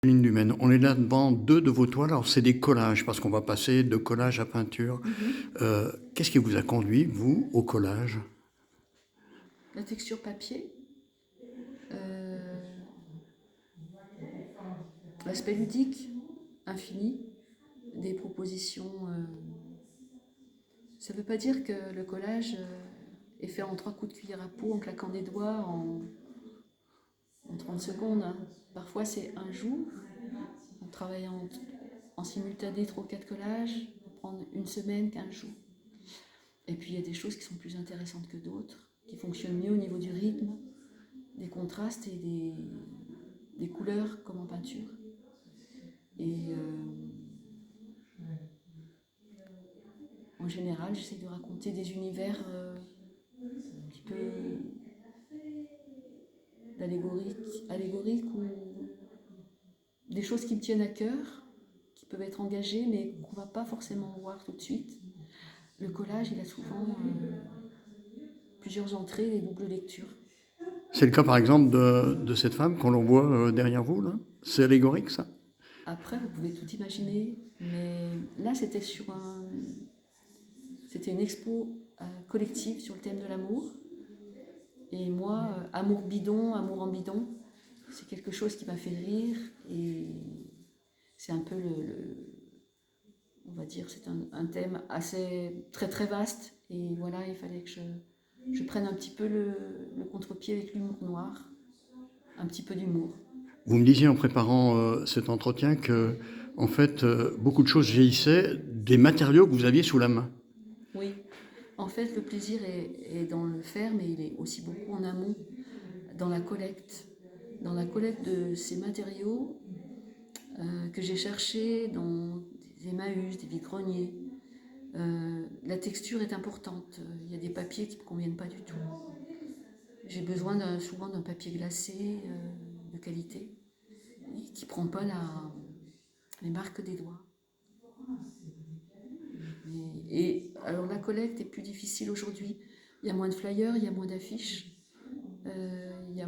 Ligne humaine. On est là devant deux de vos toiles. Alors, c'est des collages, parce qu'on va passer de collage à peinture. Qu'est-ce qui vous a conduit, vous, au collage? La texture papier, l'aspect ludique, infini, des propositions. Ça ne veut pas dire que le collage est fait en 3 coups de cuillère à peau, en claquant des doigts, en 30 secondes. Hein. Parfois, c'est un jour, en travaillant en simultané 3 ou 4 collages, ça peut prendre une semaine, 15 jours. Et puis, il y a des choses qui sont plus intéressantes que d'autres, qui fonctionnent mieux au niveau du rythme, des contrastes et des couleurs comme en peinture. Et en général, j'essaie de raconter des univers un petit peu allégoriques ou des choses qui me tiennent à cœur, qui peuvent être engagées mais qu'on ne va pas forcément voir tout de suite. Le collage, il a souvent plusieurs entrées et doubles lectures. C'est le cas, par exemple, de cette femme qu'on voit derrière vous, là. C'est allégorique, ça? Après, vous pouvez tout imaginer, mais là, c'était une expo collective sur le thème de l'amour. Et moi, amour bidon, amour en bidon, c'est quelque chose qui m'a fait rire. Et c'est un peu on va dire, c'est un thème assez très très vaste. Et voilà, il fallait que je prenne un petit peu le contre-pied avec l'humour noir, un petit peu d'humour. Vous me disiez en préparant cet entretien que, en fait, beaucoup de choses jaillissaient des matériaux que vous aviez sous la main. Oui, en fait, le plaisir est dans le faire, mais il est aussi beaucoup en amont, dans la collecte. Dans la collecte de ces matériaux que j'ai cherchés dans des Emmaüs, des vide-greniers. La texture est importante. Il y a des papiers qui ne me conviennent pas du tout. J'ai besoin souvent d'un papier glacé de qualité et qui ne prend pas les marques des doigts. Et alors la collecte est plus difficile aujourd'hui. Il y a moins de flyers, il y a moins d'affiches, il y a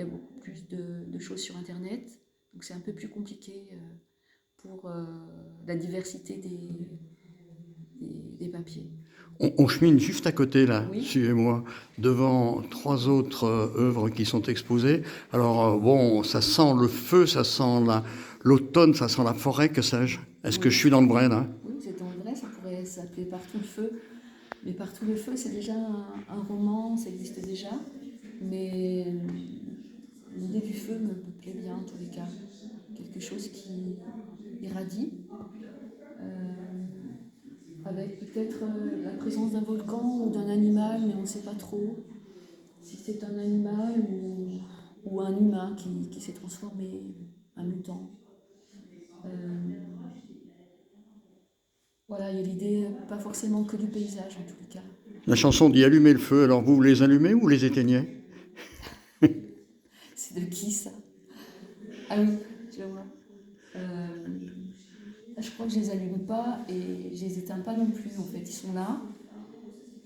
beaucoup plus de choses sur Internet. Donc c'est un peu plus compliqué pour la diversité des papiers. On chemine juste à côté, là, Oui. suivez-moi, devant 3 autres œuvres qui sont exposées. Alors, bon, ça sent le feu, ça sent l'automne, ça sent la forêt, que sais-je. Est-ce que je suis dans le vrai, là? Oui, vous êtes dans le vrai, ça pourrait s'appeler Partout le feu. Mais Partout le feu, c'est déjà un roman, ça existe déjà. Mais l'idée du feu me plaît bien, en tous les cas. Quelque chose qui irradie, avec peut-être la présence d'un volcan ou d'un animal, mais on ne sait pas trop si c'est un animal ou un humain qui s'est transformé, un mutant. Voilà, il y a l'idée, pas forcément que du paysage en tous les cas. La chanson dit allumer le feu. Alors, vous les allumez ou vous les éteignez? C'est de qui ça? Ah oui, je vois. Je crois que je les allume pas et je les éteins pas non plus en fait. Ils sont là.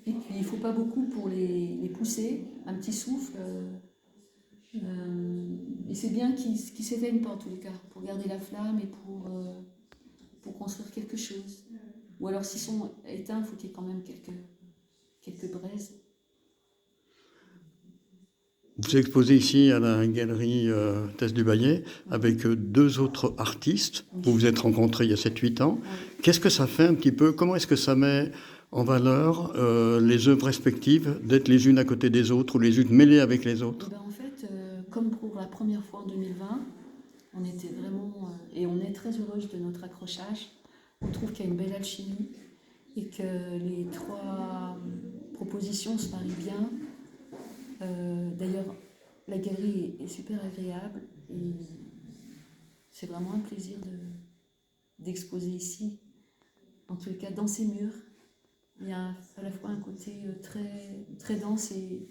Et puis il faut pas beaucoup pour les pousser. Un petit souffle. Et c'est bien qu'ils s'éteignent pas en tous les cas. Pour garder la flamme et pour construire quelque chose. Ou alors s'ils sont éteints, il faut qu'il y ait quand même quelques braises. Vous exposez ici à la galerie Thèse du Bayet avec 2 autres artistes. Vous vous êtes rencontrés il y a 7-8 ans. Oui. Qu'est-ce que ça fait un petit peu? Comment est-ce que ça met en valeur les œuvres respectives, d'être les unes à côté des autres ou les unes mêlées avec les autres? Et ben en fait, comme pour la première fois en 2020, on était vraiment, et on est très heureuse de notre accrochage. On trouve qu'il y a une belle alchimie et que les 3 propositions se marient bien. D'ailleurs, la galerie est super agréable et c'est vraiment un plaisir d'exposer ici. En tous les cas, dans ces murs, il y a à la fois un côté très, très dense et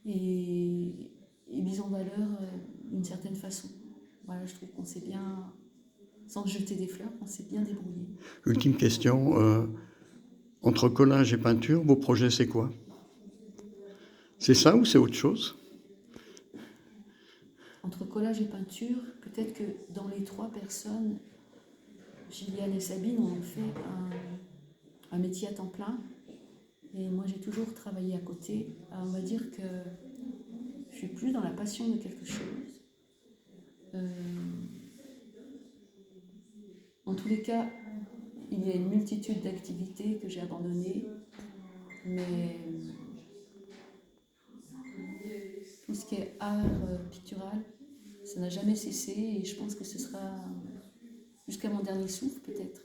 mis en valeur d'une certaine façon. Voilà, je trouve qu'on s'est bien, sans jeter des fleurs, on s'est bien débrouillé. Ultime question, entre collage et peinture, vos projets c'est quoi? C'est ça ou c'est autre chose? entre collage et peinture, peut-être que dans les 3 personnes, Gilliane et Sabine ont fait un métier à temps plein. Et moi, j'ai toujours travaillé à côté. Alors, on va dire que je suis plus dans la passion de quelque chose. En tous les cas, il y a une multitude d'activités que j'ai abandonnées, mais tout ce qui est art pictural, ça n'a jamais cessé et je pense que ce sera jusqu'à mon dernier souffle peut-être.